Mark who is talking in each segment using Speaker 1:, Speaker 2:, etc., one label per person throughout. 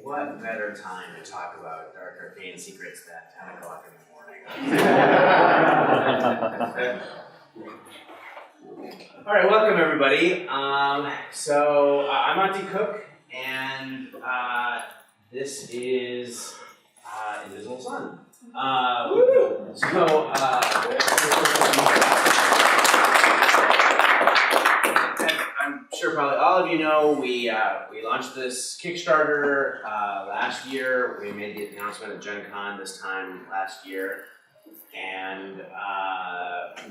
Speaker 1: What better time to talk about dark arcane secrets than 10 o'clock in the morning? All right, welcome everybody. I'm Monty Cook, and this is Invisible Sun. I'm sure probably all of you know we launched this Kickstarter last year. We made the announcement at Gencon this time last year. And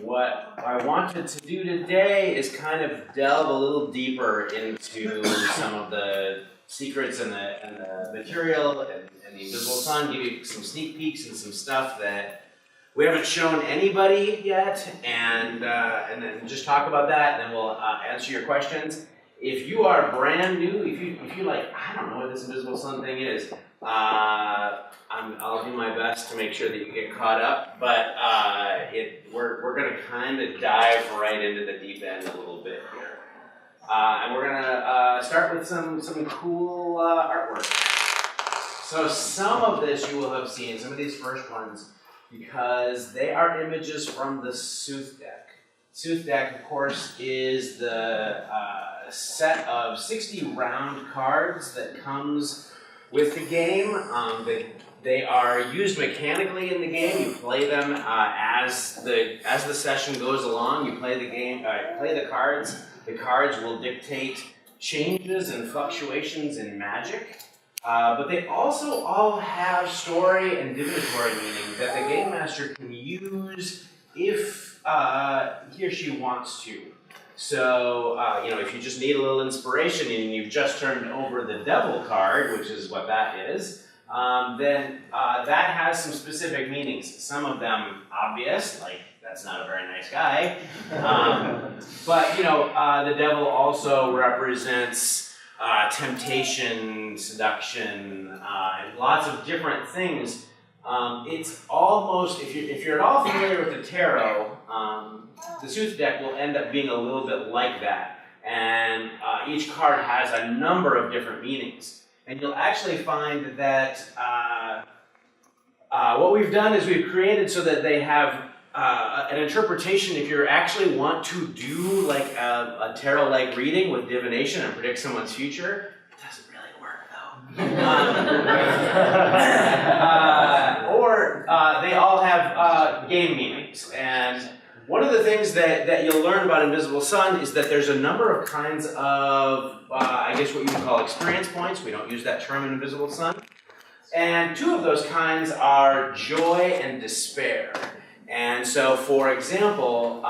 Speaker 1: what I wanted to do today is kind of delve a little deeper into some of the secrets and the material and the Invisible Sun, give you some sneak peeks and some stuff that we haven't shown anybody yet, and then just talk about that, and then we'll answer your questions. If you are brand new, if you're like, I don't know what this Invisible Sun thing is, I'll do my best to make sure that you get caught up, but we're going to kind of dive right into the deep end a little bit here. And we're going to start with some cool artwork. So some of this you will have seen, some of these first ones, because they are images from the Sooth deck. Sooth deck, of course, is the set of 60 round cards that comes with the game. They are used mechanically in the game. You play them as the session goes along. You play the game, play the cards. The cards will dictate changes and fluctuations in magic. But they also all have story and divinatory meaning that the game master can use if he or she wants to. So, if you just need a little inspiration and you've just turned over the devil card, which is what that is, then that has some specific meanings. Some of them obvious, like that's not a very nice guy. But, the devil also represents temptation, seduction, and lots of different things. It's almost, if you're at all familiar with the tarot, the Sooth deck will end up being a little bit like that. And each card has a number of different meanings. And you'll actually find that what we've done is we've created so that they have an interpretation. If you actually want to do like a tarot-like reading with divination and predict someone's future, it doesn't really work though. Or they all have game meanings. And one of the things that you'll learn about Invisible Sun is that there's a number of kinds of, I guess what you would call experience points. We don't use that term in Invisible Sun. And two of those kinds are joy and despair. And so, for example,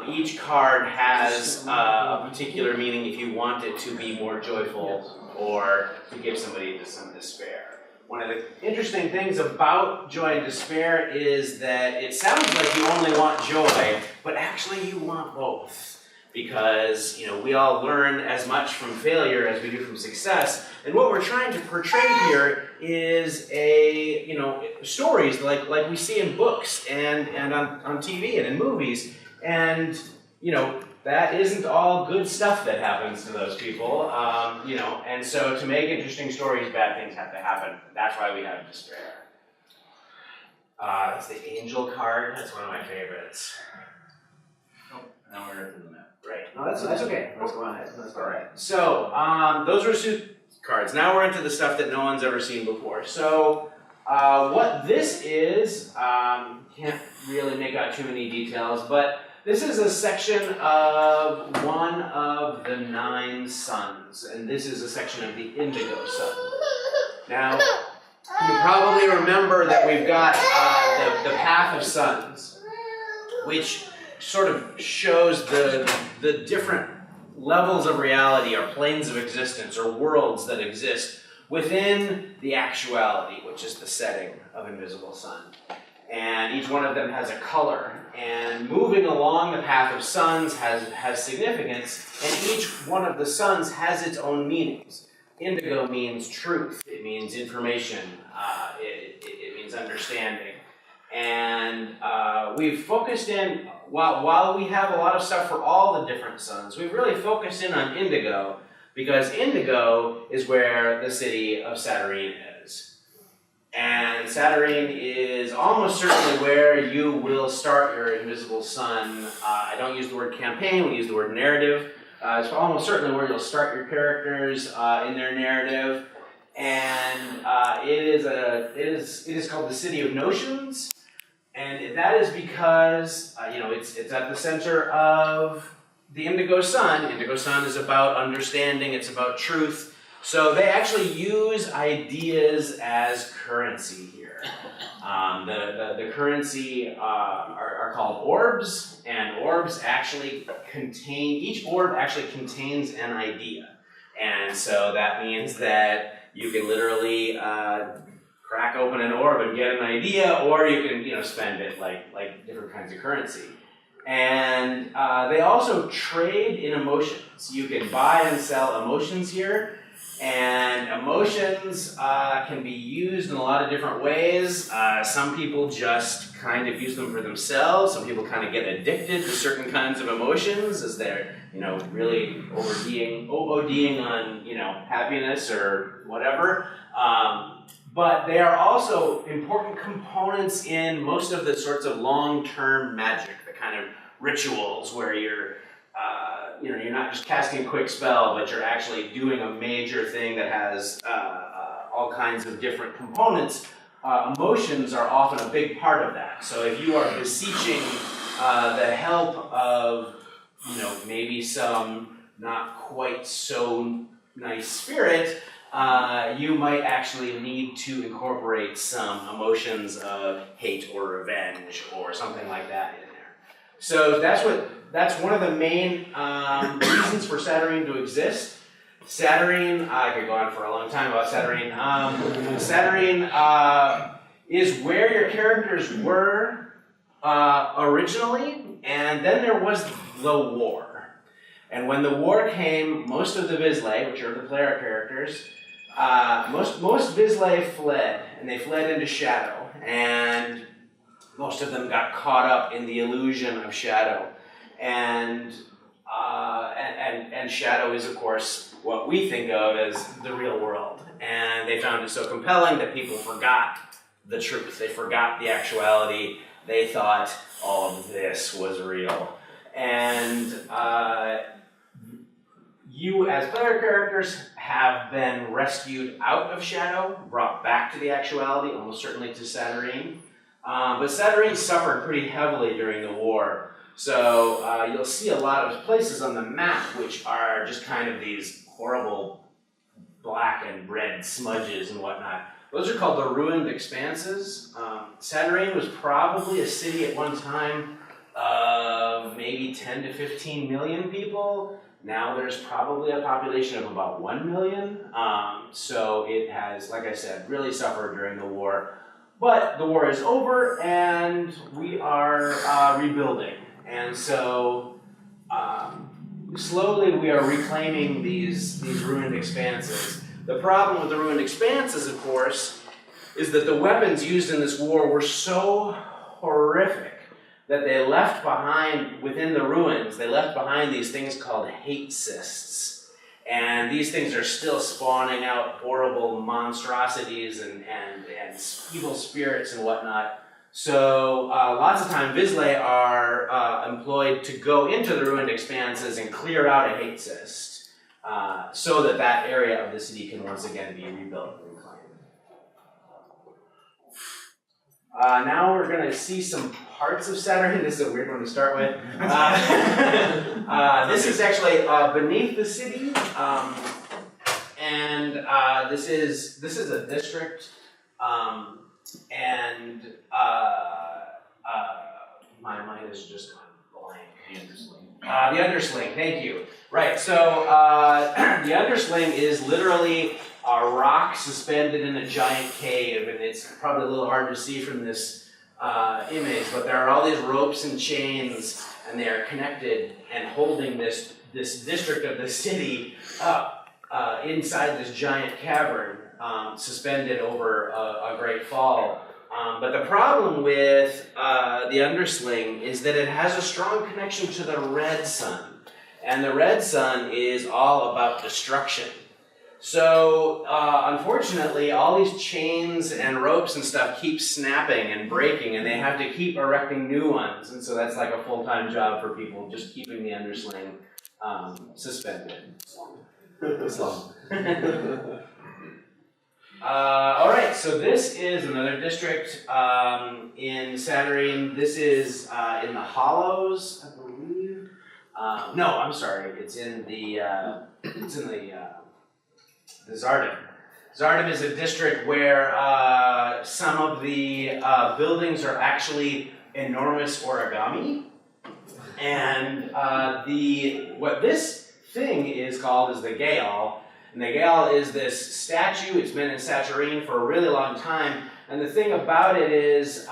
Speaker 1: each card has a particular meaning if you want it to be more joyful or to give somebody some despair. One of the interesting things about joy and despair is that it sounds like you only want joy, but actually you want both. Because, we all learn as much from failure as we do from success. And what we're trying to portray here is stories like we see in books and on TV and in movies. And, that isn't all good stuff that happens to those people. And so to make interesting stories, bad things have to happen. That's why we have despair. That's the angel card. That's one of my favorites. Now we're into the map. Right. No, that's okay. Let's go ahead. That's all right. So, those were Sooth cards. Now we're into the stuff that no one's ever seen before. So, what this is, can't really make out too many details, but this is a section of one of the 9 suns, and this is a section of the indigo sun. Now, you probably remember that we've got the path of suns, which sort of shows the different levels of reality or planes of existence or worlds that exist within the actuality, which is the setting of Invisible Sun. And each one of them has a color. And moving along the path of suns has significance, and each one of the suns has its own meanings. Indigo means truth. It means information. It means understanding. And we've focused in, while we have a lot of stuff for all the different suns, we've really focused in on indigo because Indigo is where the city of Satyrine is. And Satyrine is almost certainly where you will start your Invisible Sun. I don't use the word campaign, we use the word narrative. It's almost certainly where you'll start your characters in their narrative. And it is called the City of Notions. And that is because, it's at the center of the Indigo Sun. Indigo Sun is about understanding, it's about truth. So they actually use ideas as currency here. The currency are called orbs, and orbs actually each orb actually contains an idea. And so that means that you can literally crack open an orb and get an idea, or you can spend it like different kinds of currency. And they also trade in emotions. You can buy and sell emotions here, and emotions can be used in a lot of different ways. Some people just kind of use them for themselves. Some people kind of get addicted to certain kinds of emotions as they're really ODing on happiness or whatever. But they are also important components in most of the sorts of long-term magic, the kind of rituals where you're not just casting a quick spell, but you're actually doing a major thing that has all kinds of different components. Emotions are often a big part of that. So if you are beseeching the help of, maybe some not quite so nice spirit, you might actually need to incorporate some emotions of hate or revenge or something like that in there. So that's one of the main reasons for Satyrine to exist. Satyrine, I could go on for a long time about Satyrine. Satyrine is where your characters were originally, and then there was the war. And when the war came, most of the Vizsla, which are the player characters, most Vizsla fled, and they fled into Shadow, and most of them got caught up in the illusion of Shadow. And Shadow is, of course, what we think of as the real world. And they found it so compelling that people forgot the truth. They forgot the actuality. They thought all of this was real. And you, as player characters, have been rescued out of Shadow, brought back to the actuality, almost certainly to Satyrine. But Satyrine suffered pretty heavily during the war. So you'll see a lot of places on the map which are just kind of these horrible black and red smudges and whatnot. Those are called the Ruined Expanses. Satyrine was probably a city at one time of maybe 10 to 15 million people. Now there's probably a population of about 1 million. So it has, like I said, really suffered during the war. But the war is over and we are rebuilding. And so slowly we are reclaiming these ruined expanses. The problem with the ruined expanses, of course, is that the weapons used in this war were so horrific that they left behind, within the ruins, they left behind these things called hate cysts. And these things are still spawning out horrible monstrosities and evil spirits and whatnot. So lots of time Vizsla are employed to go into the ruined expanses and clear out a hate cyst so that area of the city can once again be rebuilt and reclaimed. Now we're going to see some parts of Satyrine. This is a weird one to start with. This is actually beneath the city, and this is a district. My mind has just gone blank. The Undersling, thank you. Right, so the Undersling is literally a rock suspended in a giant cave, and it's probably a little hard to see from this image, but there are all these ropes and chains, and they are connected and holding this district of the city up inside this giant cavern, suspended over a great fall. But the problem with the Undersling is that it has a strong connection to the red sun. and the red sun is all about destruction. So, unfortunately, all these chains and ropes and stuff keep snapping and breaking, and they have to keep erecting new ones. And so that's like a full-time job for people, just keeping the undersling suspended. Slung. All right, so this is another district in Saturnine. This is in the Hollows, I believe. No, I'm sorry. It's in the Zardim. Zardim is a district where some of the buildings are actually enormous origami, and what this thing is called is the Gael. And the Gael is this statue. It's been in Saturnine for a really long time, and the thing about it is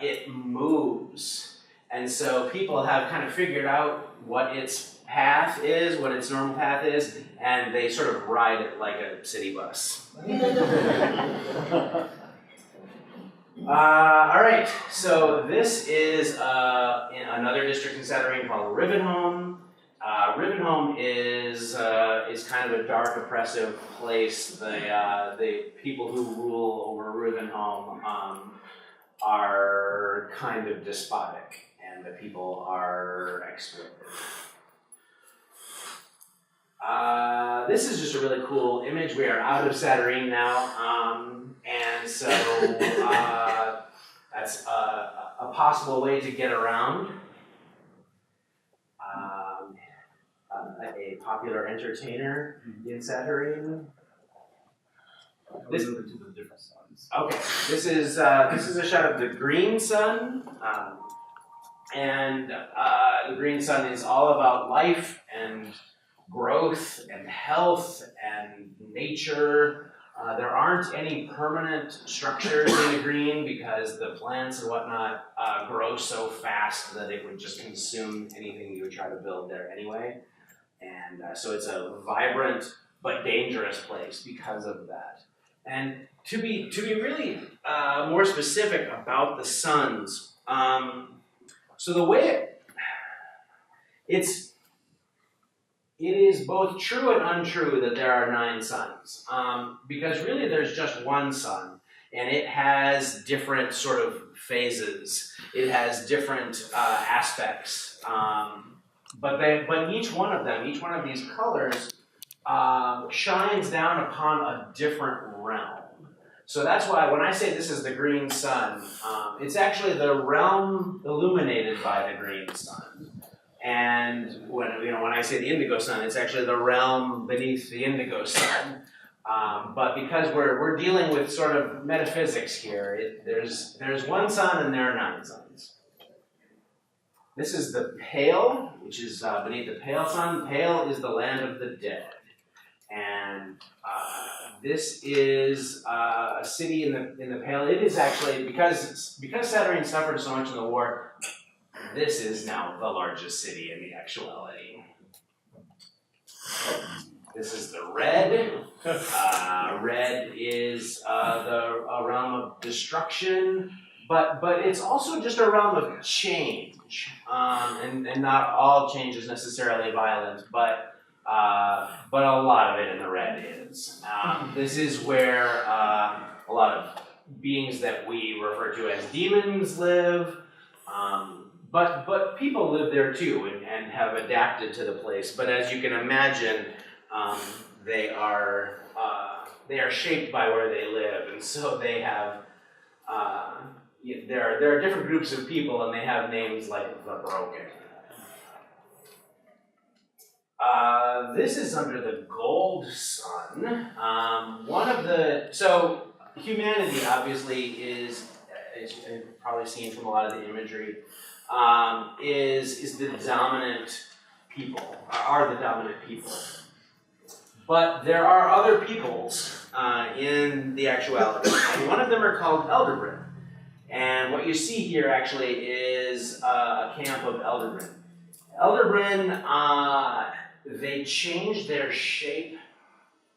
Speaker 1: it moves, and so people have kind of figured out what its path is, what its normal path is, and they sort of ride it like a city bus. All right, so this is in another district in Saturnine called Rivenholm. Rivenholm is kind of a dark, oppressive place. The people who rule over Rivenholm are kind of despotic, and the people are exploited. This is just a really cool image. We are out of Saturnine now, and so that's a possible way to get around. A popular entertainer in Saturnine. This to the different suns. Okay, this is a shot of the green sun, and the green sun is all about life and growth and health and nature. There aren't any permanent structures in the green because the plants and whatnot grow so fast that it would just consume anything you would try to build there anyway. And so it's a vibrant but dangerous place because of that. And to be really more specific about the suns, so the way it is both true and untrue that there are 9 suns, because really there's just one sun, and it has different sort of phases. It has different aspects, but each one of them, each one of these colors, shines down upon a different realm. So that's why when I say this is the green sun, it's actually the realm illuminated by the green sun. And when I say the indigo sun, it's actually the realm beneath the indigo sun. But because we're dealing with sort of metaphysics here, there's one sun and there are 9 suns. This is the Pale, which is beneath the Pale sun. Pale is the land of the dead, and this is a city in the Pale. It is actually because Saturnine suffered so much in the war. This is now the largest city in the actuality. This is the Red. Red is a realm of destruction, but it's also just a realm of change. And not all change is necessarily violent, but a lot of it in the Red is. This is where a lot of beings that we refer to as demons live. But people live there too and have adapted to the place. But as you can imagine, they are shaped by where they live, and so they have there are different groups of people, and they have names like the Broken. This is under the Gold Sun. So humanity obviously is, as you've probably seen from a lot of the imagery, is the dominant people, are the dominant people. But there are other peoples in the actuality, and one of them are called Elderbrin. And what you see here actually is a camp of Elderbrin. Elderbrin, they change their shape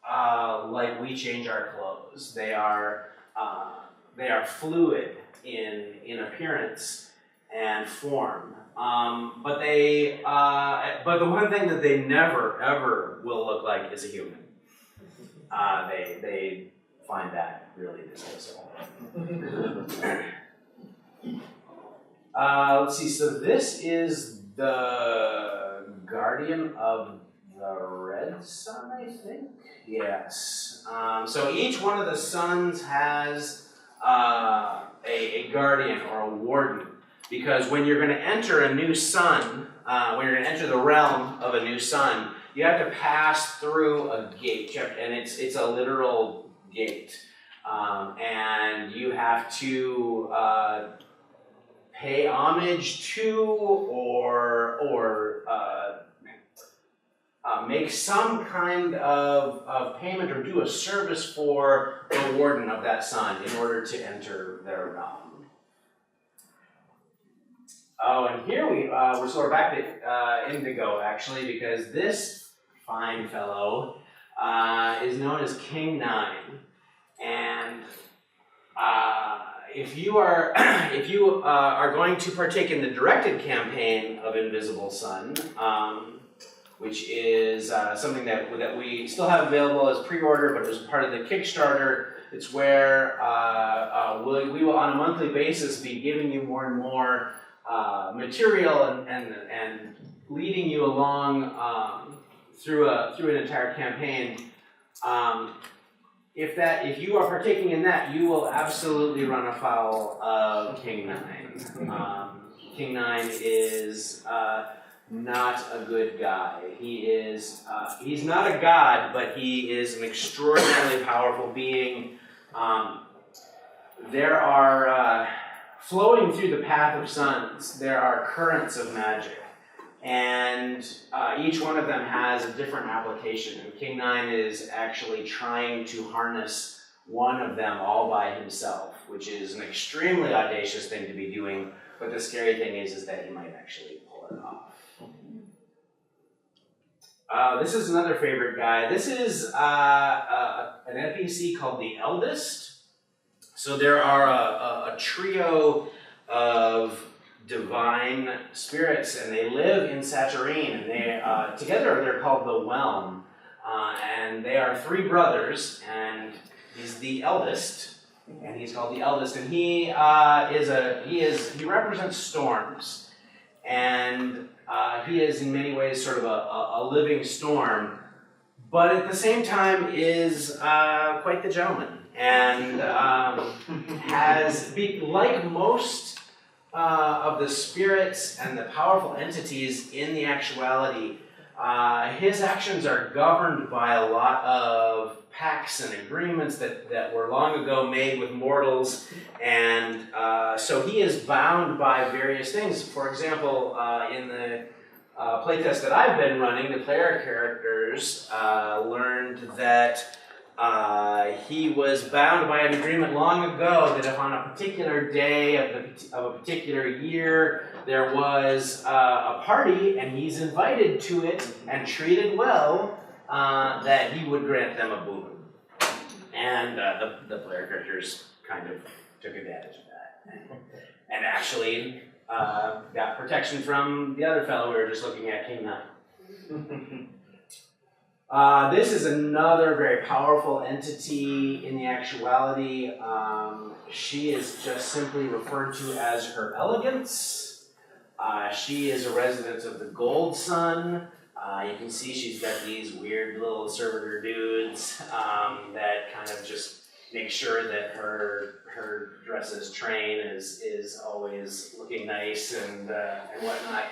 Speaker 1: like we change our clothes. They are fluid in appearance, and form. But the one thing that they never ever will look like is a human. They find that really distasteful. Let's see. So this is the guardian of the red sun, I think. Yes. So each one of the suns has a guardian or a warden, because when you're going to enter a new sun, when you're going to enter the realm of a new sun, you have to pass through a gate, and it's a literal gate, and you have to pay homage to or make some kind of payment or do a service for the warden of that sun in order to enter their realm. Oh, and here we're sort of back to Indigo, actually, because this fine fellow is known as King Nine, and if you are going to partake in the directed campaign of Invisible Sun, which is something that we still have available as pre-order, but it was part of the Kickstarter. It's where we will, on a monthly basis, be giving you more and more material and leading you along through an entire campaign. If you are partaking in that, you will absolutely run afoul of King Nine. King Nine is not a good guy. He's not a god, but he is an extraordinarily powerful being. There are flowing through the path of suns, there are currents of magic, and each one of them has a different application. And King Nine is actually trying to harness one of them all by himself, which is an extremely audacious thing to be doing. But the scary thing is that he might actually pull it off. This is another favorite guy. This is an NPC called the Eldest. So there are a trio of divine spirits, and they live in Saturnine, and they together they're called the Whelm, and they are three brothers, and he's the eldest, and he's called the Eldest, and he represents storms, and he is in many ways sort of a living storm, but at the same time is quite the gentleman, and like most of the spirits and the powerful entities in the actuality, his actions are governed by a lot of pacts and agreements that were long ago made with mortals, and so he is bound by various things. For example, in the playtest that I've been running, the player characters learned that he was bound by an agreement long ago that if on a particular day of a particular year there was a party and he's invited to it and treated well, that he would grant them a boon. And the player characters kind of took advantage of that and actually got protection from the other fellow we were just looking at, King Nine. This is another very powerful entity in the actuality. She is just simply referred to as Her Elegance. She is a resident of the Gold Sun. You can see she's got these weird little servitor dudes that kind of just make sure that her dresses train is always looking nice and whatnot.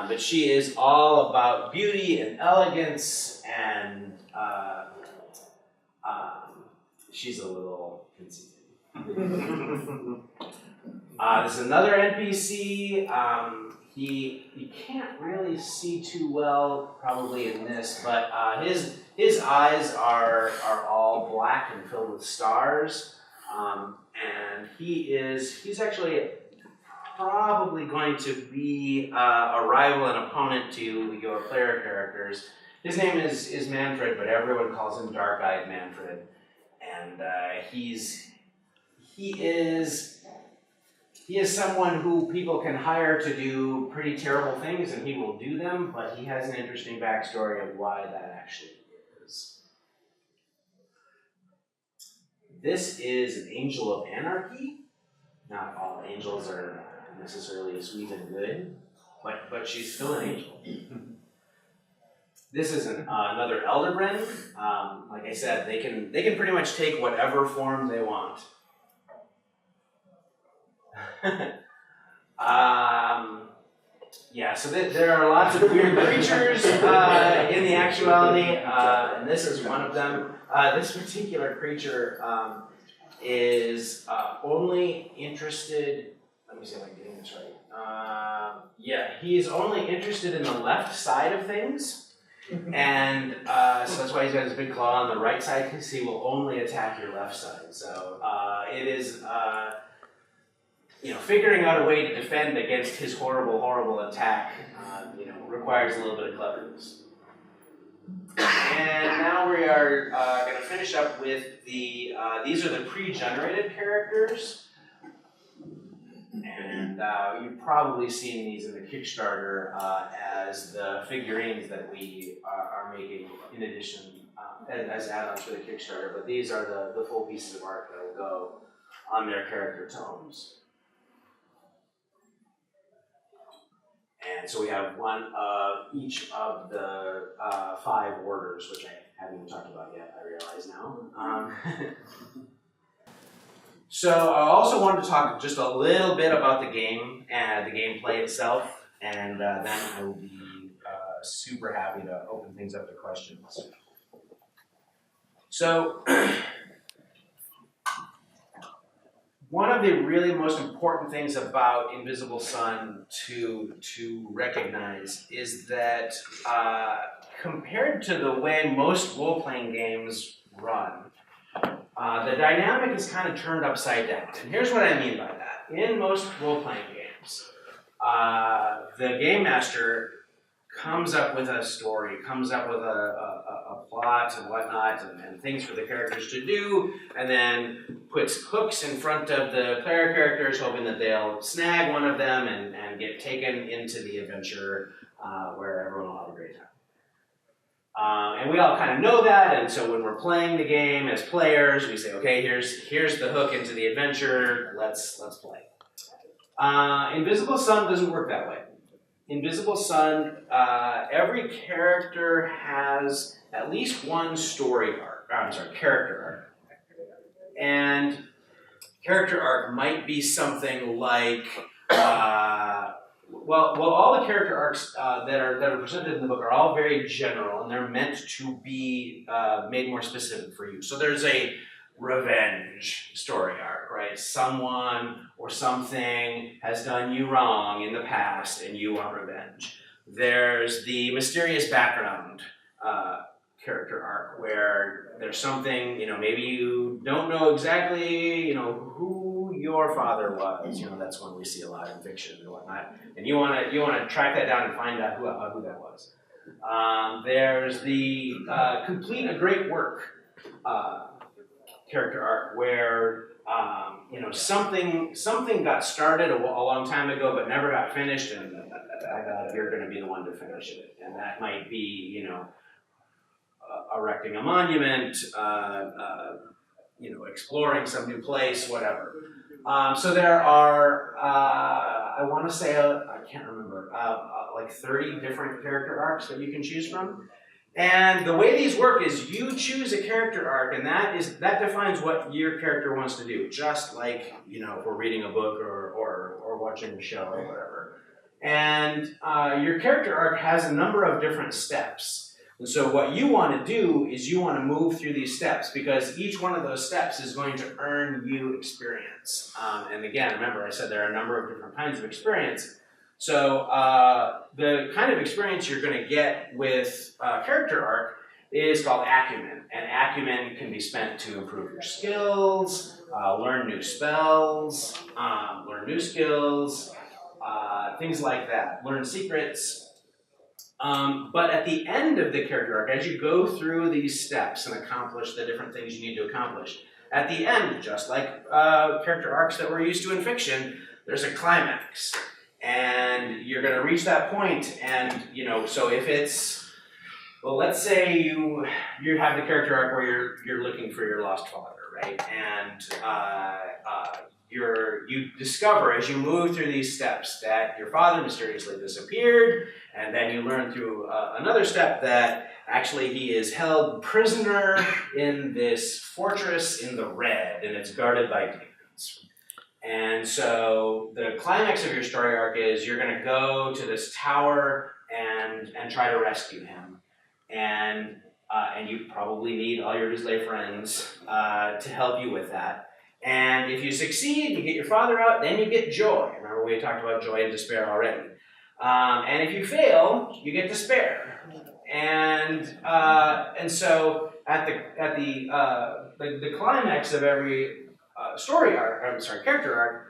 Speaker 1: But she is all about beauty and elegance, and she's a little conceited. There's another NPC. You can't really see too well probably in this, but his eyes are all black and filled with stars, and he's actually probably going to be a rival and opponent to your player characters. His name is Manfred, but everyone calls him Dark-Eyed Manfred, and he he is someone who people can hire to do pretty terrible things, and he will do them, but he has an interesting backstory of why that actually is. This is an angel of anarchy. Not all angels are necessarily sweet and good, but she's still an angel. This is another Elderbrand. Like I said, they can pretty much take whatever form they want. Yeah, so there are lots of weird creatures in the actuality, and this is one of them. This particular creature is only interested, let me see if I'm getting this right. Yeah, he's only interested in the left side of things, and so that's why he's got his big claw on the right side, because he will only attack your left side. So it is, figuring out a way to defend against his horrible, horrible attack, requires a little bit of cleverness. And now we are going to finish up with these are the pre-generated characters. And you've probably seen these in the Kickstarter as the figurines that we are making in addition, as add-ons for the Kickstarter. But these are the full pieces of art that will go on their character tomes. And so we have one of each of the 5 orders, which I haven't even talked about yet, I realize now. So I also wanted to talk just a little bit about the game and the gameplay itself, and then I will be super happy to open things up to questions. So one of the really most important things about Invisible Sun to recognize is that compared to the way most role-playing games run, the dynamic is kind of turned upside down. And here's what I mean by that. In most role-playing games, the game master comes up with a story, comes up with a plot and whatnot, and things for the characters to do, and then puts hooks in front of the player characters, hoping that they'll snag one of them and get taken into the adventure where everyone will have a great time. And we all kind of know that, and so when we're playing the game as players, we say, okay, here's the hook into the adventure, let's play. Invisible Sun doesn't work that way. Invisible Sun, every character has at least one character arc. And character arc might be something like, all the character arcs that are presented in the book are all very general, and they're meant to be made more specific for you. So there's a revenge story arc, right? Someone or something has done you wrong in the past, and you want revenge. There's the mysterious background character arc, where there's something, maybe you don't know exactly, who your father was. That's one we see a lot in fiction and whatnot. And you want to track that down and find out who that was. There's the complete a great work character arc, where something got started a long time ago but never got finished, and you're going to be the one to finish it. And that might be, erecting a monument, exploring some new place, whatever. So there are, I want to say, I can't remember, like 30 different character arcs that you can choose from. And the way these work is you choose a character arc, and that defines what your character wants to do, just like, if we're reading a book or watching a show or whatever. And your character arc has a number of different steps. And so what you want to do is you want to move through these steps, because each one of those steps is going to earn you experience. And again, remember I said there are a number of different kinds of experience. So the kind of experience you're going to get with character arc is called acumen. And acumen can be spent to improve your skills, learn new spells, learn new skills, things like that, learn secrets. But at the end of the character arc, as you go through these steps and accomplish the different things you need to accomplish, at the end, just like character arcs that we're used to in fiction, there's a climax. And you're going to reach that point, and so if it's, well, let's say you have the character arc where you're looking for your lost father, right? And you discover as you move through these steps that your father mysteriously disappeared, and then you learn through another step that actually he is held prisoner in this fortress in the red, and it's guarded by demons. And so the climax of your story arc is you're going to go to this tower and try to rescue him. And you probably need all your Disney friends to help you with that. And if you succeed, you get your father out, then you get joy. Remember we talked about joy and despair already. And if you fail, you get despair. And so at the climax of every character arc,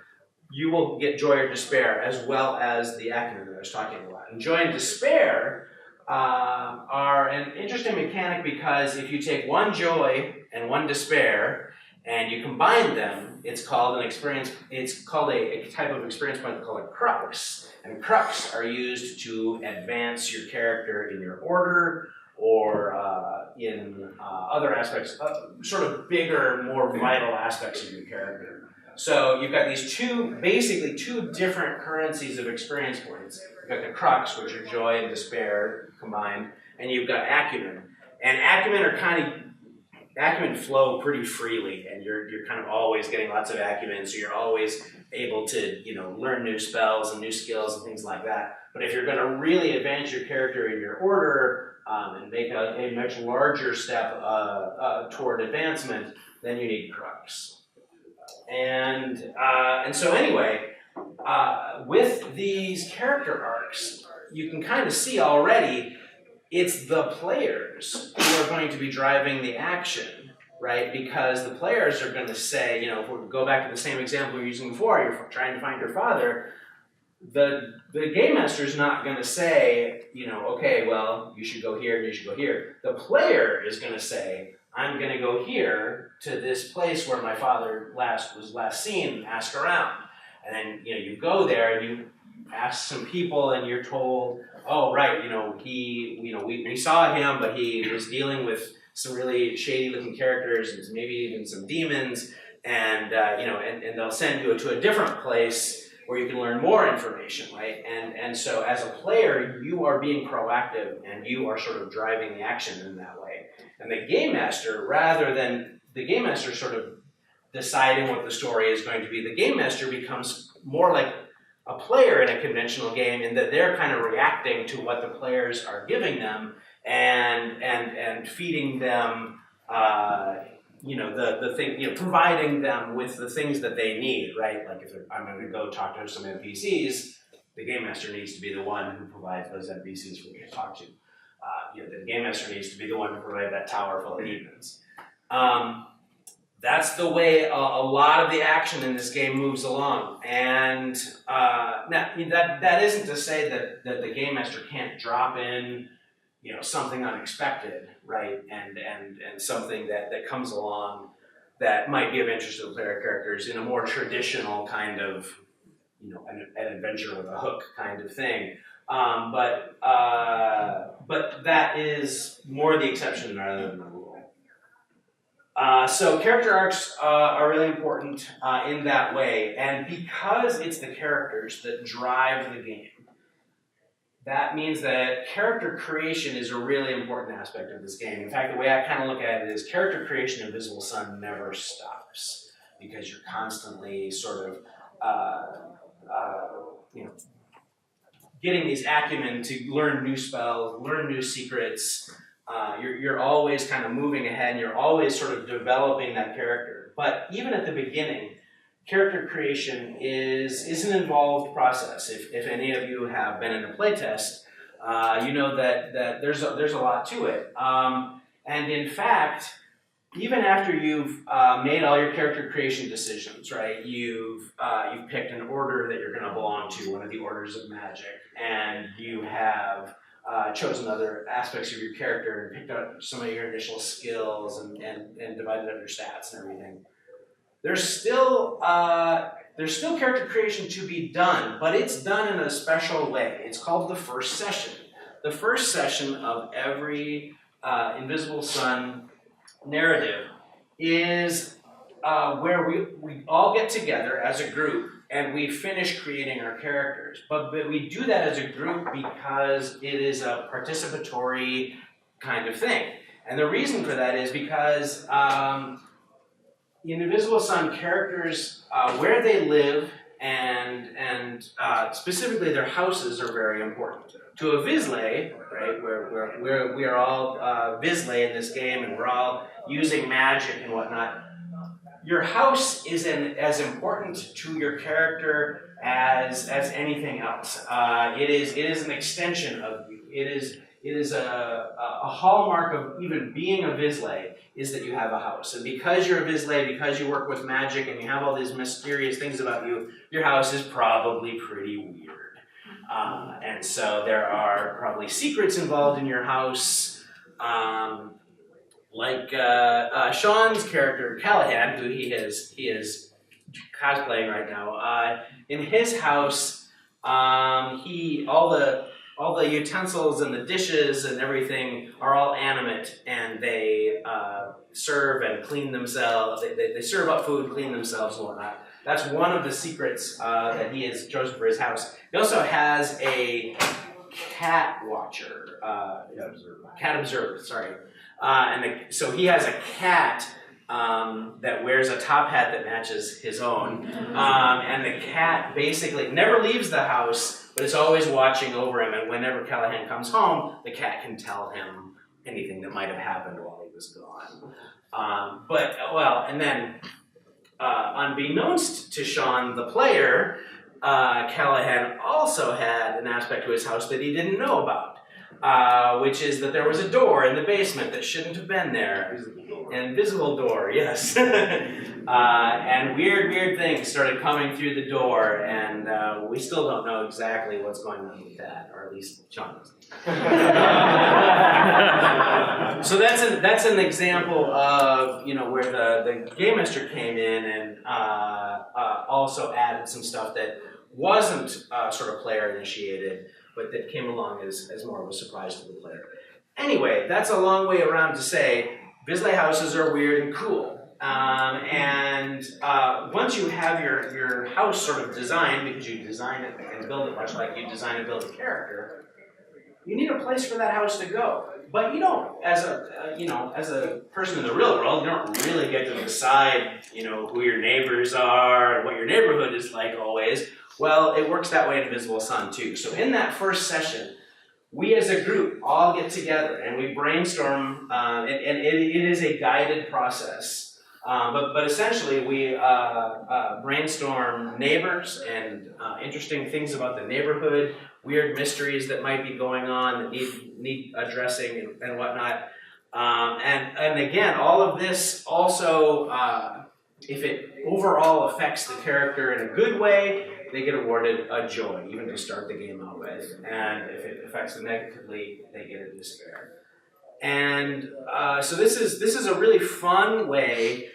Speaker 1: you will get joy or despair as well as the acumen that I was talking about. And joy and despair are an interesting mechanic because if you take one joy and one despair and you combine them, it's called an experience. It's called a type of experience point called a crux. And crux are used to advance your character in your order or in other aspects, sort of bigger, more vital aspects of your character. So you've got these basically two different currencies of experience points. You've got the crux, which are joy and despair combined, and you've got acumen. And acumen flow pretty freely, and you're kind of always getting lots of acumen, so you're always able to learn new spells and new skills and things like that. But if you're going to really advance your character in your order and make a much larger step toward advancement, then you need crux. And so anyway, with these character arcs, you can kind of see already it's the players who are going to be driving the action, right? Because the players are going to say, if we go back to the same example we were using before, you're trying to find your father, the game master is not going to say, okay, well, you should go here and you should go here. The player is going to say, I'm going to go here to this place where my father was last seen and ask around. And then, you go there and you ask some people and you're told, oh, right, we saw him, but he was dealing with some really shady-looking characters and maybe even some demons, and they'll send you to a different place where you can learn more information, right? And so as a player, you are being proactive and you are sort of driving the action in that way. And the game master, rather than the game master sort of deciding what the story is going to be, the game master becomes more like a player in a conventional game in that they're kind of reacting to what the players are giving them and feeding them, the thing, providing them with the things that they need, right? Like if I'm going to go talk to some NPCs, the game master needs to be the one who provides those NPCs for me to talk to. The game master needs to be the one to provide that tower full of demons. That's the way a lot of the action in this game moves along. And now that isn't to say that the game master can't drop in, something unexpected, right? And something that comes along that might be of interest to the player characters in a more traditional kind of, an adventure with a hook kind of thing. But that is more the exception rather than the rule. So character arcs are really important in that way, and because it's the characters that drive the game, that means that character creation is a really important aspect of this game. In fact, the way I kind of look at it is character creation in Visible Sun never stops, because you're constantly sort of getting these acumen to learn new spells, learn new secrets. You're always kind of moving ahead, and you're always sort of developing that character. But even at the beginning, character creation is an involved process. If any of you have been in a playtest, you know that there's a lot to it. And in fact, even after you've made all your character creation decisions, right? You've picked an order that you're going to belong to, one of the orders of magic, and you have chosen other aspects of your character and picked out some of your initial skills and divided up your stats and everything. there's still character creation to be done, but it's done in a special way. It's called the first session. The first session of every Invisible Sun narrative is where we all get together as a group and we finish creating our characters. But we do that as a group because it is a participatory kind of thing. And the reason for that is because in Invisible Sun, characters, where they live and specifically their houses are very important. To a Vizsla, right, where we are all Vizsla in this game and we're all using magic and whatnot, your house is as important to your character as anything else. It is an extension of you. It is a hallmark of even being a Vizsla is that you have a house. And because you're a Vizsla, because you work with magic and you have all these mysterious things about you, your house is probably pretty weird. And so there are probably secrets involved in your house. Like Sean's character, Callahan, who he is cosplaying right now, in his house, all the utensils and the dishes and everything are all animate, and they serve and clean themselves. They serve up food, clean themselves, and whatnot. That's one of the secrets that he has chosen for his house. He also has a cat watcher, cat observer. Sorry, so he has a cat that wears a top hat that matches his own, and the cat basically never leaves the house, but it's always watching over him, and whenever Callahan comes home, the cat can tell him anything that might have happened while he was gone. And then unbeknownst to Sean, the player, Callahan also had an aspect to his house that he didn't know about, which is that there was a door in the basement that shouldn't have been there. An invisible door, yes. And weird things started coming through the door, and we still don't know exactly what's going on with that, or at least Sean doesn't. So that's an example of where the Game Master came in and also added some stuff that wasn't sort of player initiated, but that came along as more of a surprise to the player. Anyway, that's a long way around to say Vizsla houses are weird and cool. And once you have your house sort of designed, because you design it and build it much like you design and build a character, you need a place for that house to go. But you don't, as a person in the real world, you don't really get to decide, who your neighbors are and what your neighborhood is like always. Well, it works that way in Invisible Sun too. So in that first session, we as a group all get together and we brainstorm, and it is a guided process. But essentially, we brainstorm neighbors and interesting things about the neighborhood, weird mysteries that might be going on that need addressing and whatnot. And again, all of this also, if it overall affects the character in a good way, they get awarded a joy, even to start the game out with. And if it affects them negatively, they get a despair. And so this is a really fun way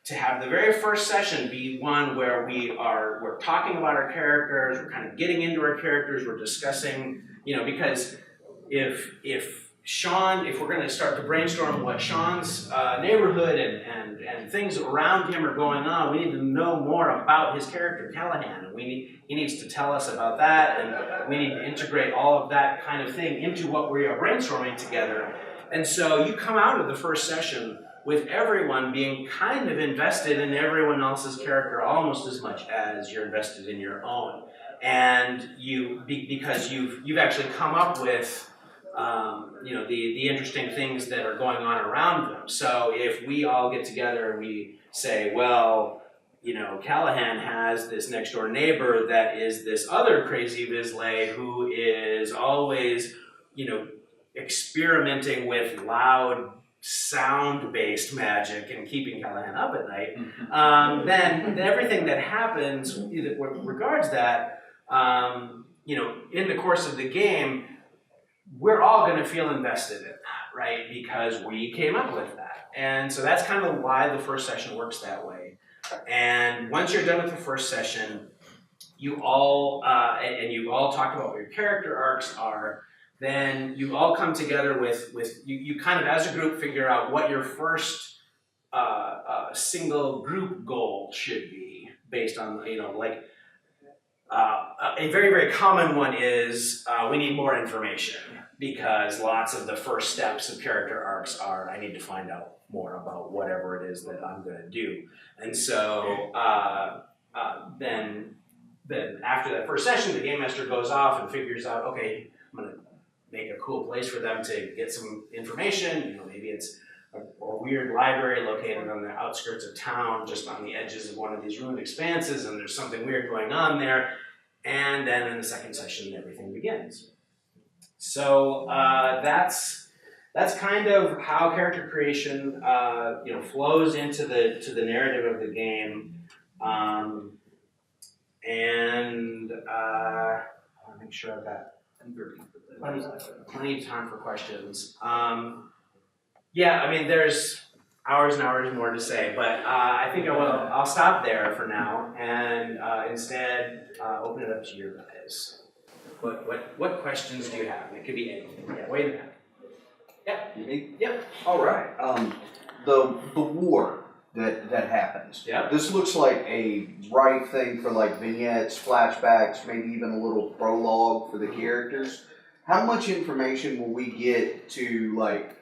Speaker 1: to have the very first session be one where we're talking about our characters, we're kind of getting into our characters, we're discussing, because if we're going to start to brainstorm what Sean's neighborhood and things around him are going on, we need to know more about his character, Callahan, and he needs to tell us about that, and we need to integrate all of that kind of thing into what we are brainstorming together. And so you come out of the first session with everyone being kind of invested in everyone else's character almost as much as you're invested in your own. And because you've actually come up with the interesting things that are going on around them. So if we all get together and we say, well, Callahan has this next door neighbor that is this other crazy Vizsla who is always, experimenting with loud sound-based magic and keeping Callahan up at night, then everything that happens regards that, in the course of the game, we're all going to feel invested in that, right? Because we came up with that. And so that's kind of why the first session works that way. And once you're done with the first session, you all and you've all talked about what your character arcs are. Then you all come together with you kind of as a group figure out what your first single group goal should be based on like. A very, very common one is we need more information because lots of the first steps of character arcs are I need to find out more about whatever it is that I'm going to do. And so then after that first session, the game master goes off and figures out, okay, I'm going to make a cool place for them to get some information. Maybe it's a weird library located on the outskirts of town, just on the edges of one of these ruined expanses, and there's something weird going on there. And then in the second session, everything begins. So that's kind of how character creation flows into the narrative of the game. And I want to make sure I've got plenty of time for questions. Yeah, I mean, there's hours and hours more to say, but I think I'll stop there for now and instead open it up to your guys. What questions do you have? It could be anything. Yeah, way in the back. Yep.
Speaker 2: Me?
Speaker 1: Yep.
Speaker 2: All right. The war that happens.
Speaker 1: Yep.
Speaker 2: This looks like a right thing for like vignettes, flashbacks, maybe even a little prologue for the characters. How much information will we get to like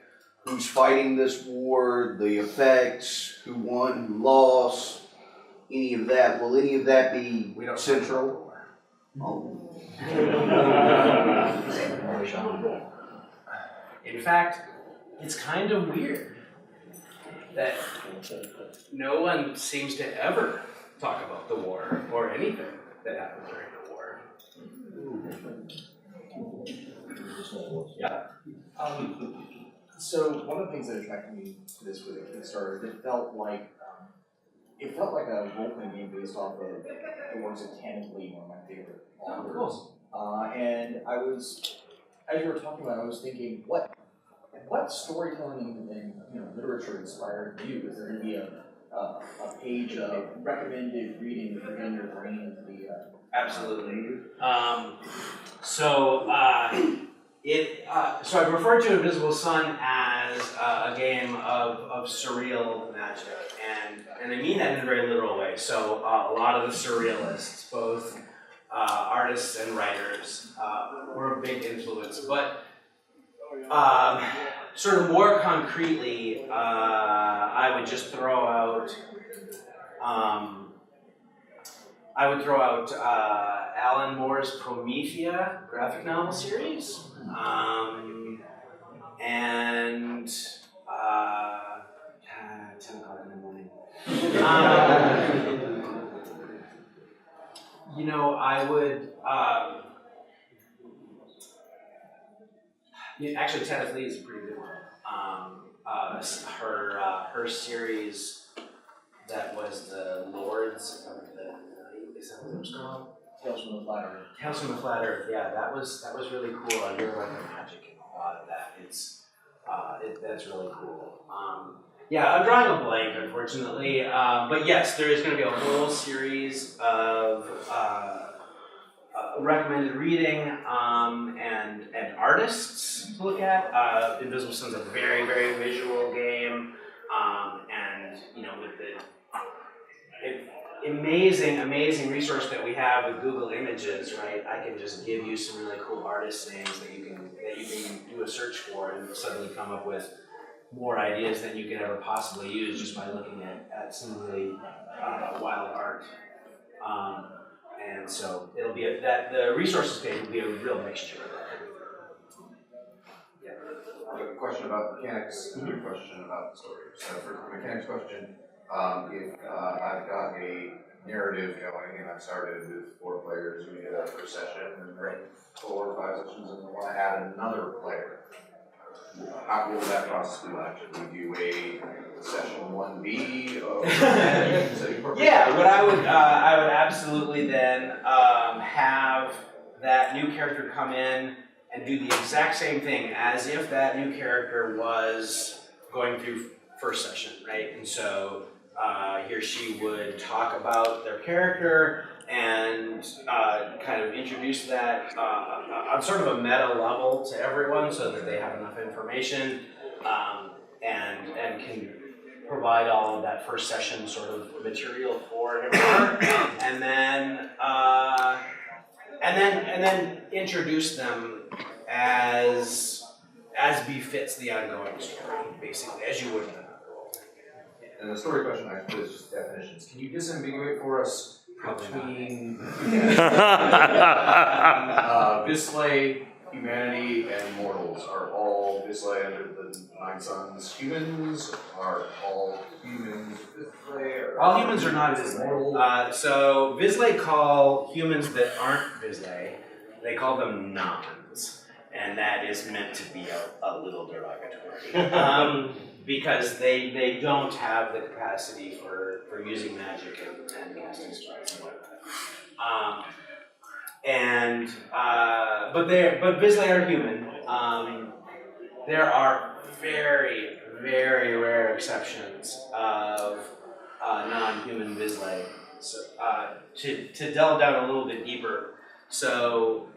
Speaker 2: who's fighting this war, the effects, who won, who lost, any of that? Will any of that be central? Oh.
Speaker 1: In fact, it's kind of weird that no one seems to ever talk about the war or anything that happened during the war. Yeah.
Speaker 3: So one of the things that attracted me to this with Kickstarter, it felt like a role-playing game based off of the works of Tanith Lee, one of my favorite authors. And I was, as you were talking about, I was thinking, what storytelling and literature inspired you? Is there going to be a page of recommended reading to bring your brain into the?
Speaker 1: Absolutely. So I've referred to Invisible Sun as a game of surreal magic, and I mean that in a very literal way. So a lot of the surrealists, both artists and writers, were a big influence. But sort of more concretely, I would just throw out. Alan Moore's Promethea graphic novel series, and 10 o'clock in the morning. I would. Actually, Tanith Lee is a pretty good one. Her series that was the Lords of the Night. Is that what it was called?
Speaker 3: Tales from the Flat Earth.
Speaker 1: Tales from the Flat Earth. Yeah, that was really cool. I really like the magic in a lot of that. That's really cool. Yeah, I'm drawing a blank, unfortunately. But yes, there is going to be a whole series of recommended reading and artists to look at. Invisible Sun's a very, very visual game, and with the amazing resource that we have with Google Images, right? I can just give you some really cool artist names that you can do a search for and suddenly come up with more ideas than you could ever possibly use just by looking at some really wild art. And so it'll be the resources page will be a real mixture of that.
Speaker 4: Yeah. I have a question about mechanics and a question about the story. So for the mechanics question, if I've got a narrative going and I've started with 4 players, we did our first session, and then 4 or 5 sessions, and we want to add another player. How will that process be like? Should we do a session 1B?
Speaker 1: Yeah, what I would absolutely then have that new character come in and do the exact same thing as if that new character was going through first session, right? And so he or she would talk about their character and kind of introduce that on sort of a meta level to everyone so that they have enough information and can provide all of that first session sort of material for him or her, and then introduce them as befits the ongoing story, basically, as you would in another role.
Speaker 4: And the story question actually is just definitions. Can you disambiguate for us between Vislay, humanity, and mortals? Are all Vislay under the Nine Suns humans? Are all humans Vislay?
Speaker 1: All humans are not Vislay. So Vislay call humans that aren't Vislay, they call them nons. And that is meant to be a little derogatory. Because they don't have the capacity for using magic and casting spells and whatnot. But Vislay are human. There are very, very rare exceptions of non-human Vislay. So to delve down a little bit deeper, so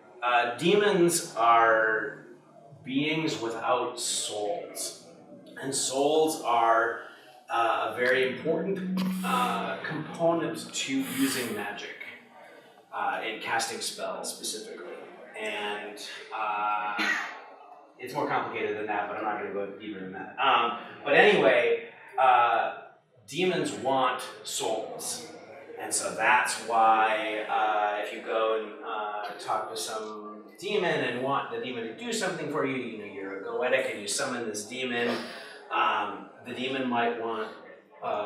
Speaker 1: demons are beings without souls. And souls are a very important component to using magic, in casting spells specifically. And it's more complicated than that, but I'm not going to go deeper than that. But anyway, demons want souls. And so that's why if you go and talk to some demon and want the demon to do something for you, you know, you're a goetic and you summon this demon, the demon might want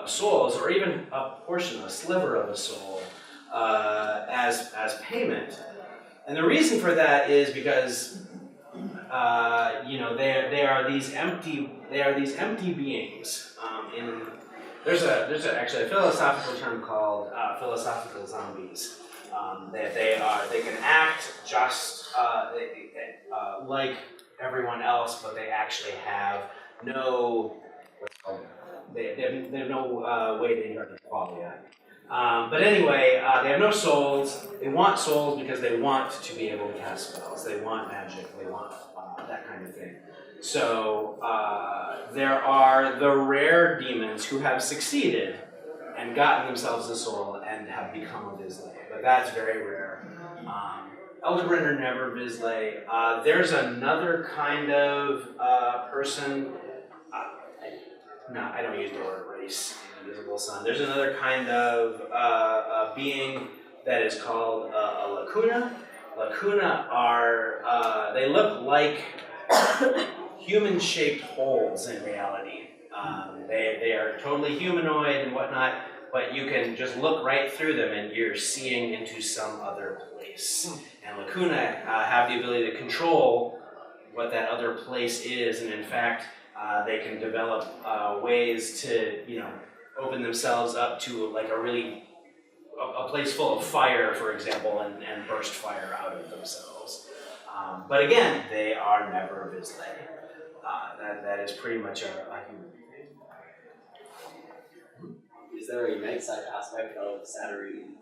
Speaker 1: souls, or even a portion, a sliver of a soul, as payment. And the reason for that is because they are these empty beings. There's actually a philosophical term called philosophical zombies. They can act just like everyone else, but they actually have no they have no way to interact with qualia. But anyway, they have no souls. They want souls because they want to be able to cast spells. They want magic. They want that kind of thing. So there are the rare demons who have succeeded and gotten themselves a soul and have become a Vislay, but that's very rare. Elderbrand are never Vislay. There's another kind of person. I don't use the word race in Invisible Sun. There's another kind of being that is called a lacuna. Lacuna are, they look like human-shaped holes in reality. They are totally humanoid and whatnot, but you can just look right through them and you're seeing into some other place. And lacuna have the ability to control what that other place is, and in fact, they can develop ways to, open themselves up to like a place full of fire, for example, and burst fire out of themselves. But again, they are never Vislay. That is pretty much a human thing.
Speaker 5: Is there a night side aspect of Saturnine?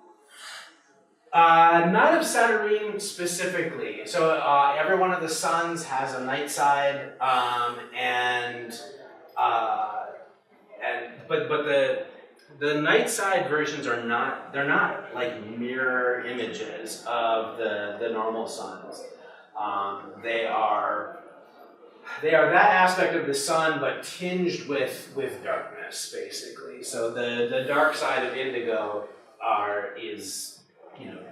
Speaker 1: Not of Saturnine specifically. So every one of the suns has a night side, but the night side versions are they're not like mirror images of the normal suns. They are that aspect of the sun, but tinged with darkness, basically. So the dark side of indigo is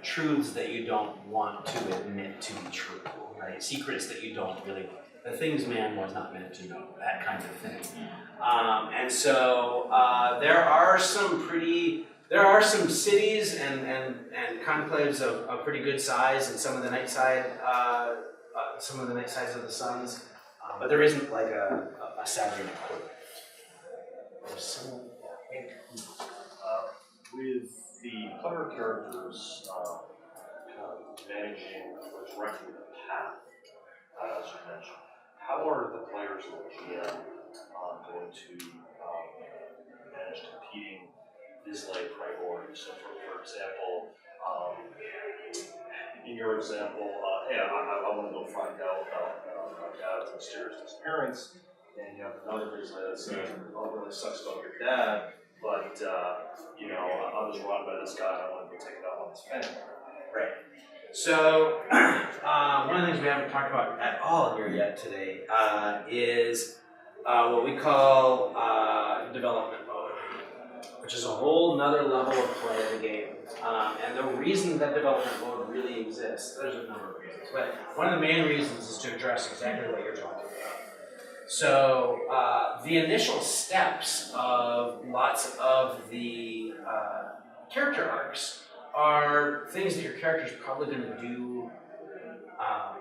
Speaker 1: truths that you don't want to admit to be true, right? Secrets that you don't really, the things man was not meant to know, that kind of thing. And so there are some cities and conclaves of pretty good size in some of the night sides of the suns, but there isn't like a Saturn equivalent.
Speaker 6: With the player characters managing or directing the path, as you mentioned, how are the players and the GM going to manage competing is like priority. So for example, in your example, hey, I want to go find out about my dad's mysterious disappearance, and you have another person that's saying, oh, it really sucks about your dad, but you know, I was wronged by this guy, and I want to go take it out on his family.
Speaker 1: Right. So, one of the things we haven't talked about at all here yet today is what we call development mode, which is a whole nother level of play of the game. And the reason that development mode really exists, there's a number of reasons, but one of the main reasons is to address exactly what you're talking about. So, the initial steps of lots of the character arcs are things that your character's probably going to do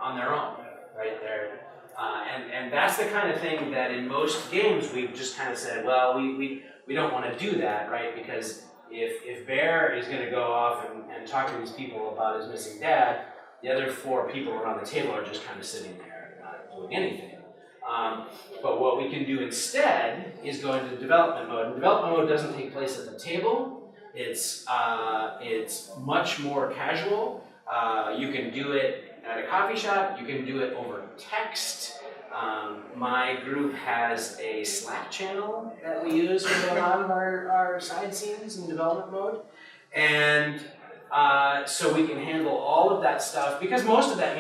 Speaker 1: on their own, right there. And that's the kind of thing that in most games we've just kind of said, well, we don't want to do that, right? Because if Bear is going to go off and talk to these people about his missing dad, the other 4 people around the table are just kind of sitting there and not doing anything. But what we can do instead is go into development mode. And development mode doesn't take place at the table. It's much more casual. You can do it at a coffee shop. You can do it over text. My group has a Slack channel that we use for a lot of our side scenes in development mode. And so we can handle all of that stuff, because most of that,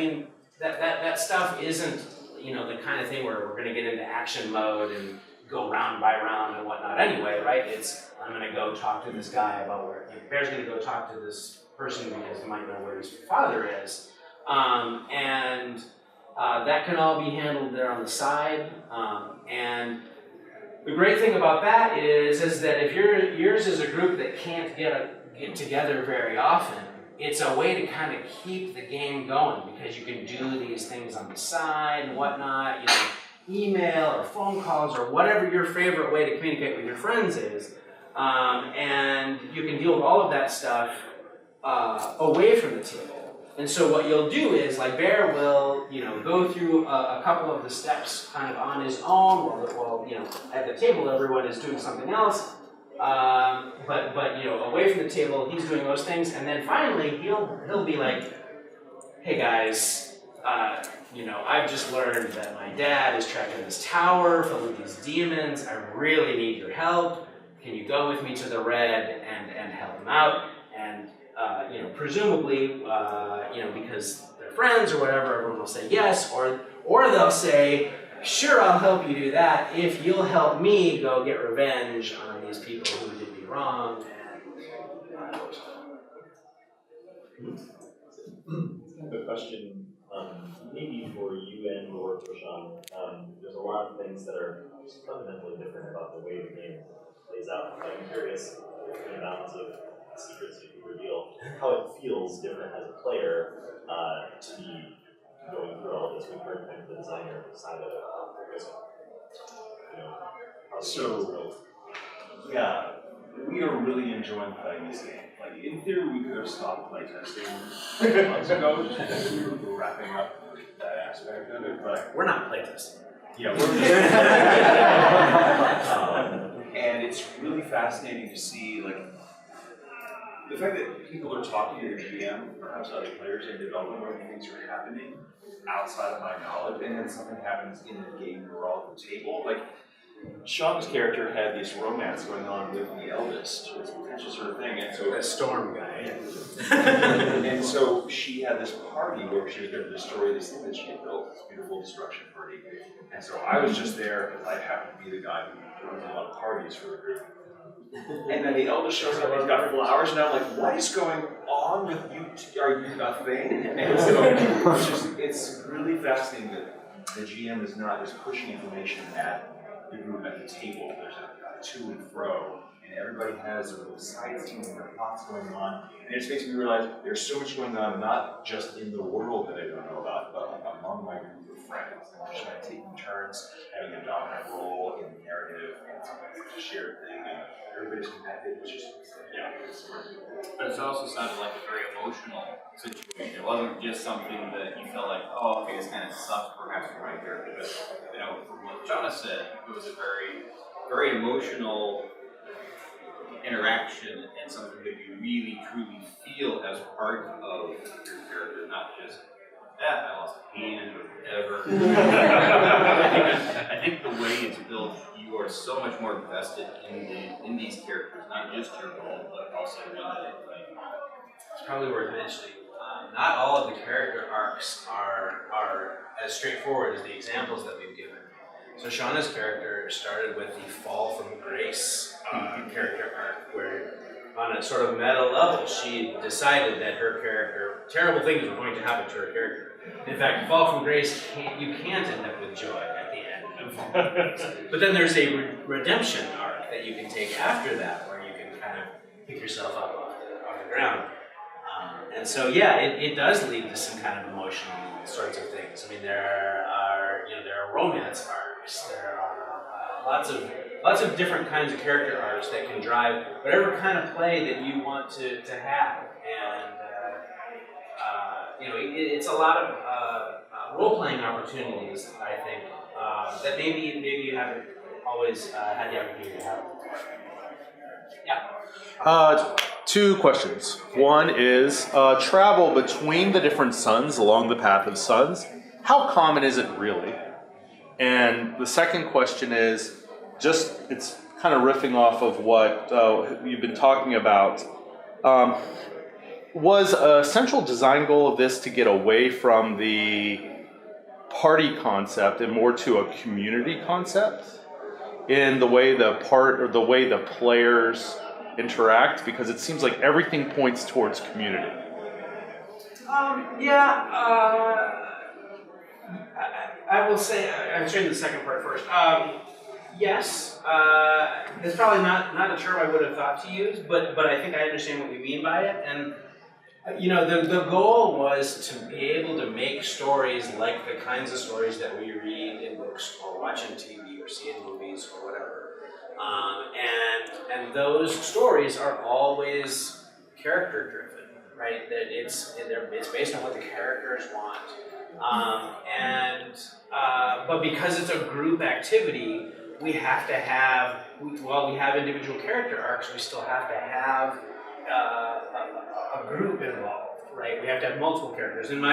Speaker 1: that stuff isn't, the kind of thing where we're going to get into action mode and go round by round and whatnot anyway, right? It's, I'm going to go talk to this guy about where, Bear's going to go talk to this person because he might know where his father is. And that can all be handled there on the side. And the great thing about that is that if yours is a group that can't get together very often, it's a way to kind of keep the game going, because you can do these things on the side and whatnot, email or phone calls or whatever your favorite way to communicate with your friends is. And you can deal with all of that stuff away from the table. And so what you'll do is, like, Bear will, go through a couple of the steps kind of on his own, while at the table everyone is doing something else. But away from the table, he's doing those things, and then finally he'll be like, hey guys, I've just learned that my dad is trapped in this tower filled with these demons. I really need your help. Can you go with me to the Red and help him out? And presumably, because they're friends or whatever, everyone will say yes, or they'll say, sure, I'll help you do that if you'll help me go get revenge on these people who did me wrong.
Speaker 7: The question, maybe for you and or for Sean, there's a lot of things that are fundamentally different about the way the game plays out. I'm curious, in the balance of secrets you can reveal, how it feels different as a player to be going through all this. We've heard kind of the designer side of it.
Speaker 8: So, yeah, we are really enjoying playing this game. Like, in theory, we could have stopped playtesting months ago, just because we were wrapping up that aspect of it, but...
Speaker 1: We're not playtesting.
Speaker 8: Yeah, and it's really fascinating to see, like, the fact that people are talking to the GM, perhaps other players in development, where things are happening outside of my knowledge, and then something happens in the game where we're all at the table. Like, Sean's character had this romance going on with the eldest, this potential sort of thing, and so
Speaker 1: The storm guy.
Speaker 8: and so she had this party where she was going to destroy this thing that she had built, this beautiful destruction party. And so I was just there because I happened to be the guy who runs a lot of parties for the group. And then the eldest shows up, he's got flowers, and I'm like, what is going on with you? Are you a thing? And so it's really fascinating that the GM is not just pushing information at the group at the table. There's a to and fro, and everybody has a little side scene and their thoughts going on. And it just makes me realize there's so much going on, not just in the world that I don't know about, but like among my group of friends. And we're just kind of taking turns, having a dominant role in the narrative, and sometimes it's a shared thing, and everybody's connected. It's just, yeah, it's
Speaker 9: But it also sounded like a very emotional situation. It wasn't just something that you felt like, oh, okay, this kind of sucks perhaps for my character. But, from what Jonah said, it was a very, very emotional interaction and something that you really truly feel as part of your character, not just I lost a hand or whatever. I think the way it's built, you are so much more invested in these characters, not just your role, but also the one that they play.
Speaker 1: It's probably worth mentioning. Not all of the character arcs are as straightforward as the examples that we've given. So Shauna's character started with the Fall from Grace character arc, where on a sort of meta level, she decided that her character, terrible things were going to happen to her character. In fact, Fall from Grace, you can't end up with joy at the end of Fall from Grace. But then there's a redemption arc that you can take after that, where you can kind of pick yourself up off the ground. And so, yeah, it does lead to some kind of emotional sorts of things. I mean, there are romance arcs. There are lots of different kinds of character arcs that can drive whatever kind of play that you want to have. And it's a lot of role-playing opportunities, I think, that maybe you haven't always had the opportunity to have. Yeah.
Speaker 10: Two questions. One is travel between the different suns along the path of suns. How common is it really? And the second question is it's kind of riffing off of what you've been talking about. Was a central design goal of this to get away from the party concept and more to a community concept in the way the players interact, because it seems like everything points towards community?
Speaker 1: I will say, I'm saying the second part first. Yes, it's probably not a term I would have thought to use, but I think I understand what you mean by it. And the goal was to be able to make stories like the kinds of stories that we read in books or watch on TV or see in movies or whatever. And those stories are always character driven, right? That it's based on what the characters want. But because it's a group activity, we have to have, while we have individual character arcs, we still have to have a group involved, right? We have to have multiple characters. In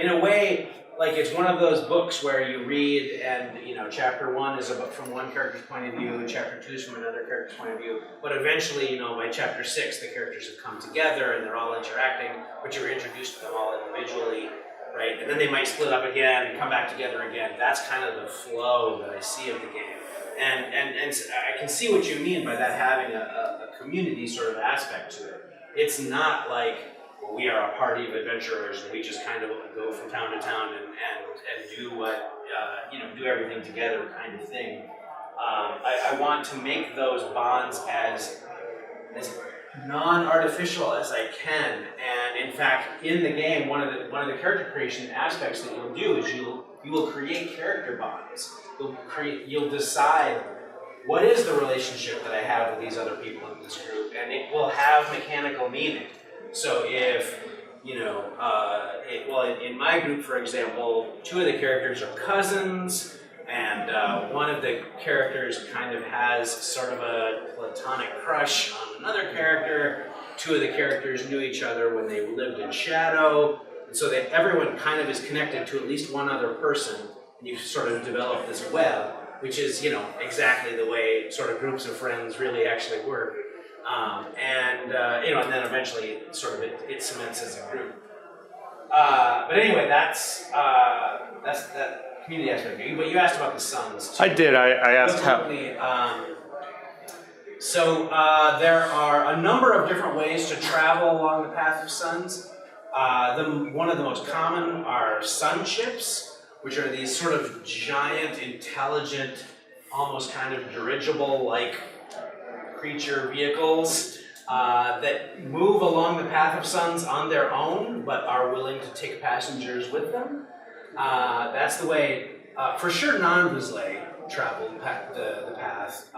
Speaker 1: a way, like it's one of those books where you read and, chapter 1 is about from one character's point of view, and chapter 2 is from another character's point of view. But eventually, by chapter 6, the characters have come together and they're all interacting, but you're introduced to them all individually, right? And then they might split up again and come back together again. That's kind of the flow that I see of the game. And I can see what you mean by that having a community sort of aspect to it. It's not like we are a party of adventurers and we just kind of go from town to town and do what, do everything together kind of thing. I want to make those bonds as non-artificial as I can. And in fact, in the game, one of the character creation aspects that you'll do is you will create character bonds. You'll decide what is the relationship that I have with these other people in this group, and it will have mechanical meaning. So if, in my group, for example, 2 of the characters are cousins, and one of the characters kind of has sort of a platonic crush on another character. 2 of the characters knew each other when they lived in Shadow, and so that everyone kind of is connected to at least one other person, and you sort of develop this web, which is, exactly the way sort of groups of friends really actually work. And then eventually it cements as a group. But anyway, that's that community aspect. But you asked about the suns too.
Speaker 10: I did. I asked how.
Speaker 1: There are a number of different ways to travel along the path of suns. One of the most common are sun ships, which are these sort of giant, intelligent, almost kind of dirigible-like creature vehicles that move along the path of suns on their own, but are willing to take passengers with them. That's the way, for sure, non-Vizsla traveled the path.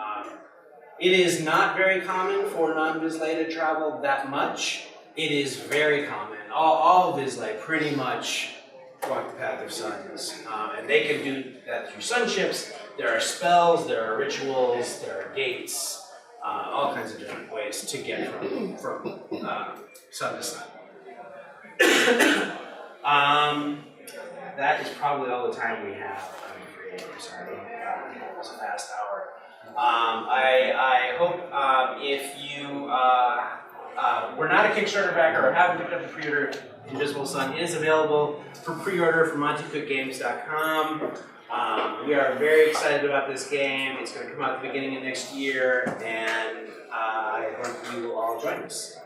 Speaker 1: It is not very common for non-Vizsla to travel that much. It is very common. All Vizsla pretty much walk the path of suns, and they can do that through sun ships. There are spells, there are rituals, there are gates all kinds of different ways to get from sun to sun. That is probably all the time we have. I'm afraid. I'm sorry. It was a fast hour. I hope if you were not a Kickstarter backer or haven't picked up the pre-order, Invisible Sun is available for pre-order from MontyCookGames.com. We are very excited about this game. It's going to come out at the beginning of next year, and I hope you will all join us.